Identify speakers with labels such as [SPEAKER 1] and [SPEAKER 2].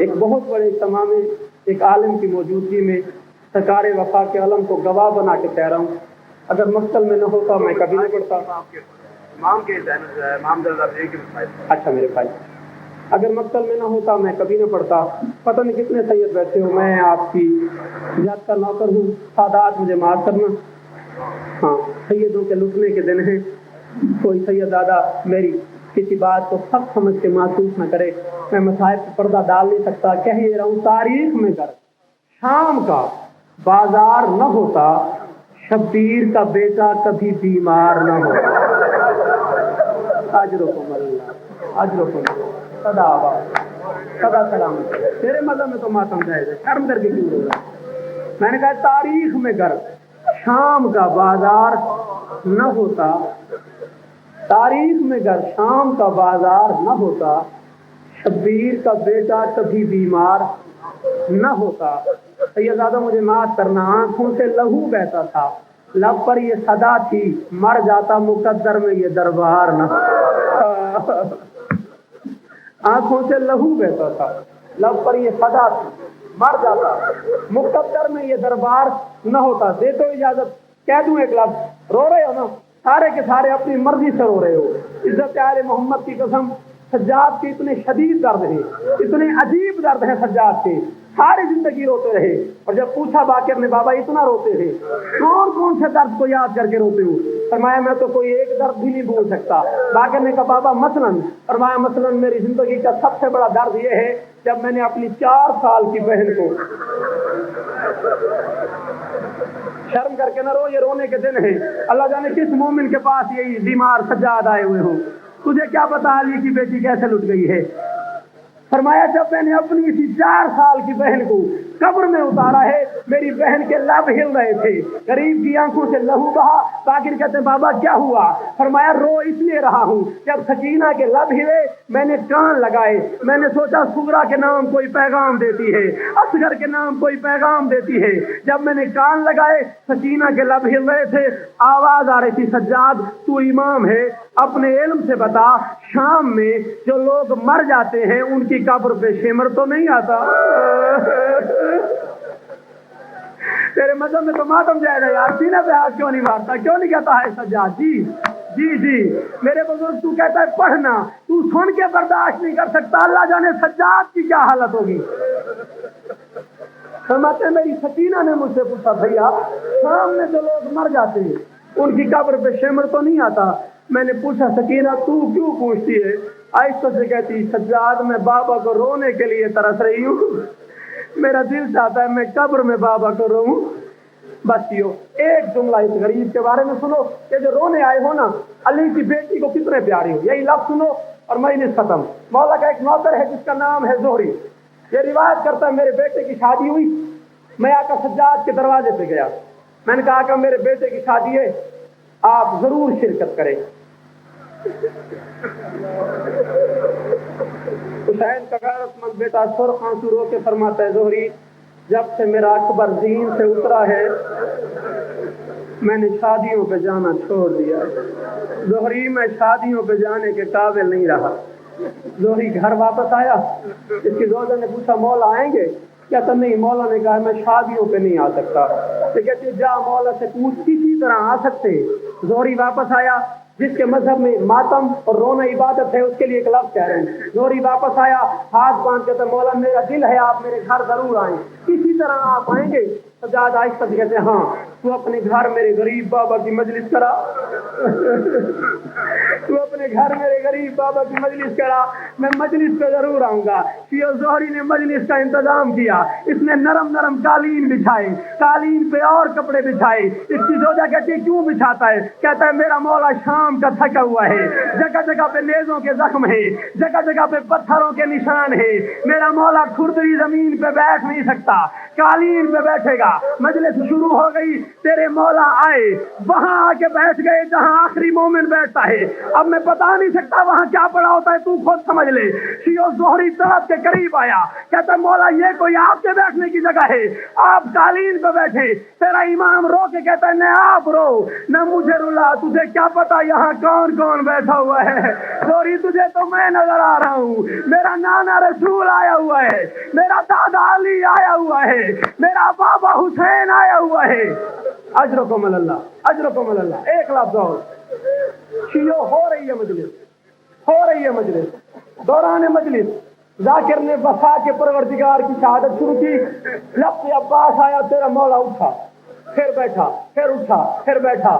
[SPEAKER 1] ایک بہت بڑے اجتماع میں ایک عالم کی موجودگی میں سرکار وفا کے علم کو گواہ بنا کے کہہ رہا ہوں، اگر مقتل میں نہ ہوتا میں کبھی نہ پڑھتا۔ اچھا میرے بھائی، اگر مقتل میں نہ ہوتا میں کبھی نہ پڑھتا۔ پتہ نہیں کتنے سید بیٹھے ہو، میں آپ کی ذات کا نوکر ہوں، سادات مجھے معاف کرنا۔ ہاں، سیدوں کے لٹنے کے دن ہیں، کوئی سید دادا میری کسی بات کو سخت سمجھ کے محسوس نہ کرے، میں مصائب پر پردہ ڈال نہیں سکتا۔ کہہ یہ رہا ہوں، تاریخ میں گر شام کا بازار نہ ہوتا، شبیر کا بیٹا کبھی بیمار نہ ہوتا۔ اجرکم اللہ، اجرکم اللہ، سدا آباد، سدا سلامت۔ تیرے مذہب میں تو ماتم جائز ہے، شرم کر کے کیوں بول رہا ہے؟ میں نے کہا تاریخ میں گر شام کا بازار نہ ہوتا، تاریخ میں گر شام کا بازار نہ ہوتا، شبیر کا بیٹا کبھی بیمار نہ ہوتا۔ سیدزادہ مجھے معاف کرنا، آنکھوں سے لہو بہتا تھا، لب پر یہ صدا تھی، مر جاتا مقدر میں یہ دربار نہ ہوتا۔ آنکھوں سے لہو بہتا تھا، لب پر یہ صدا تھی، مر جاتا مقدر میں یہ دربار نہ ہوتا۔ دے تو اجازت کہہ دوں ایک لفظ، رو رہے ہو نا سارے کے سارے، اپنی مرضی سے رو رہے ہو۔ عزت آل محمد کی قسم، سجاد کے اتنے شدید درد ہیں، اتنے عجیب درد ہیں سجاد کے، ساری زندگی روتے رہے۔ اور جب پوچھا باقر نے بابا اتنا روتے ہیں کون کون سے درد کو یاد کر کے روتے ہو؟ فرمایا میں تو کوئی ایک درد بھی نہیں بھول سکتا۔ باقر نے کہا بابا مثلاً؟ فرمایا مثلاً میری زندگی کا سب سے بڑا درد یہ ہے جب میں نے اپنی 4 سال کی بہن کو، شرم کر کے نہ رو، یہ رونے کے دن ہیں، اللہ جانے کس مومن کے پاس یہی بیمار سجاد آئے ہوئے ہوں۔ تجھے کیا پتا علی کی بیٹی کیسے لٹ گئی ہے؟ فرمایا جب میں نے اپنی اسی 4 سال کی بہن کو قبر میں اتارا ہے، میری بہن کے لب ہل رہے تھے، غریب کی آنکھوں سے لہو بہا۔ باقر کہتے ہیں بابا کیا ہوا؟ فرمایا رو اس لیے رہا ہوں، جب سکینہ کے لب ہلے میں نے کان لگائے، میں نے سوچا صغرا کے نام کوئی پیغام دیتی ہے، اصغر کے نام کوئی پیغام دیتی ہے۔ جب میں نے کان لگائے سکینہ کے لب ہل رہے تھے، آواز آ رہی تھی سجاد تو امام ہے، اپنے علم سے بتا شام میں جو لوگ مر جاتے ہیں ان کی قبر پہ شمر تو نہیں آتا؟ تیرے مذہب میں تو ماتم جائے گا یار، سینے پہ ہاتھ کیوں نہیں مارتا؟ کیوں نہیں کہتا ہے سجاد جی جی جی میرے بزرگ تو کہتا ہے پڑھنا، تو سن کے برداشت نہیں کر سکتا، اللہ جانے سجاد کی کیا حالت ہوگی۔ فرماتے ہیں میری سکینہ نے مجھ سے پوچھا بھیا شام میں جو لوگ مر جاتے ہیں ان کی قبر پہ شمر تو نہیں آتا؟ میں نے پوچھا سکینہ تو کیوں پوچھتی ہے؟ آہستہ سے کہتی سجاد میں بابا کو رونے کے لیے ترس رہی ہوں، میرا دل چاہتا ہے میں قبر میں بابا کو روؤں۔ بس یہ ایک جملہ اس غریب کے بارے میں سنو کہ جو رونے آئے ہو نا، علی کی بیٹی کو کتنے پیارے ہو، یہی لفظ سنو اور مجلس ختم۔ مولا کا ایک نوکر ہے جس کا نام ہے زہری، یہ روایت کرتا ہے میرے بیٹے کی شادی ہوئی، میں آقا سجاد کے دروازے پہ گیا، میں نے کہا کہ میرے بیٹے کی شادی ہے آپ ضرور شرکت کریں۔ حسین کا غیرت مند بیٹا سرخ آنسو رو کے فرماتا ہے زہری جب سے میرا اکبر دین سے اترا ہے میں نے شادیوں پہ جانا چھوڑ دیا ہے۔ زہری میں شادیوں پہ جانے کے قابل نہیں رہا۔ زہری گھر واپس آیا، اس کی زوجہ نے پوچھا مولا آئیں گے؟ کہتا نہیں، مولا نے کہا میں شادیوں پہ نہیں آ سکتا۔ تو کہتے جا مولا سے پوچھ کسی طرح آ سکتے۔ زہری واپس آیا، جس کے مذہب میں ماتم اور رونا عبادت ہے اس کے لیے ایک لفظ کہہ رہے ہیں۔ زہری واپس آیا، ہاتھ باندھ کے مولا میرا دل ہے آپ میرے گھر ضرور آئیں، کسی طرح آپ آئیں گے؟ سجاد آہستہ سے کہتے ہیں ہاں تو اپنے گھر میرے غریب بابا کی مجلس کرا تو اپنے گھر میرے غریب بابا کی مجلس کرا، میں مجلس پہ ضرور آؤں گا۔ زہری نے مجلس کا انتظام کیا، اس نے نرم نرم قالین بچھائے، قالین پہ اور کپڑے بچھائے۔ اس کی زوجہ کہتی ہے کیوں بچھاتا ہے؟ کہتا ہے میرا مولا شام کا تھکا ہوا ہے، جگہ جگہ پہ نیزوں کے زخم ہے، جگہ جگہ پہ پتھروں کے نشان ہے، میرا مولا کھردری زمین پہ بیٹھ نہیں سکتا، قالین پہ بیٹھے گا مجلس شروع ہو گئی، تیرے مولا آئے، وہاں آ کے بیٹھ گئے جہاں آخری مومن بیٹھتا ہے۔ اب میں بتا نہیں سکتا وہاں کیا پڑا ہوتا ہے، تو خود سمجھ لے۔ شیعہ زہری طرف کے قریب آیا، کہتا مولا یہ کوئی آپ کے بیٹھنے کی جگہ ہے، آپ قالین پہ بیٹھے۔ تیرا امام رو کے کہتا ہے نہ آپ رو نہ مجھے رلا، تجھے کیا پتا یہاں کون کون بیٹھا ہوا ہے؟ زہری تجھے تو میں نظر آ رہا ہوں، میرا نانا رسول آیا ہوا ہے، میرا دادا علی آیا ہوا ہے، میرا بابا حسین آیا ہوا ہے۔ اجرکم اللہ، اجرکم اللہ۔ ایک لفظ اور، شیعہ ہو رہی ہے مجلس، ہو رہی ہے مجلس، دوران مجلس ذاکر نے بسا کے پروردگار کی شہادت شروع کی، لفظ عباس آیا، تیرا مولا اٹھا، پھر بیٹھا، پھر اٹھا، پھر بیٹھا۔